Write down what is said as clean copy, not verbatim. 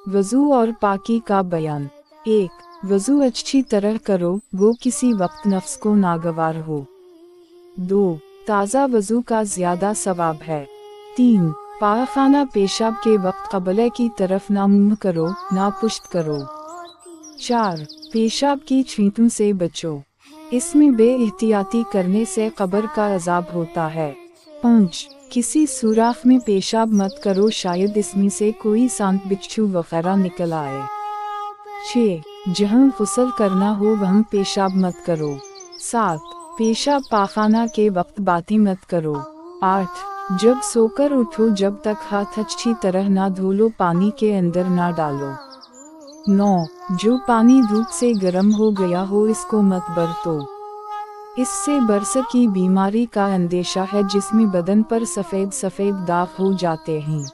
वज़ू और पाकी का बयान। 1. वज़ू अच्छी तरह करो, वो किसी वक्त नफ्स को नागवार हो। 2. ताज़ा वज़ू का ज़्यादा सवाब है। 3. पाखाना पेशाब के वक्त क़िबला की तरफ ना मुँह करो, ना पुश्त करो। 4. पेशाब की छींटों से बचो, इसमें बेएहतियाती करने से कब्र का अज़ाब होता है। 5. किसी सुराख में पेशाब मत करो, शायद इसमें से कोई सांप बिच्छू वगैरह निकल आए। 6. जहाँ गुस्ल करना हो वहाँ पेशाब मत करो। 7. पेशाब पाखाना के वक्त बातें मत करो। 8. जब सोकर उठो जब तक हाथ अच्छी तरह ना धो लो, पानी के अंदर ना डालो। 9. जो पानी धूप से गर्म हो गया हो इसको मत बरतो, इससे बरस की बीमारी का अंदेशा है जिसमें बदन पर सफ़ेद सफ़ेद दाग हो जाते हैं।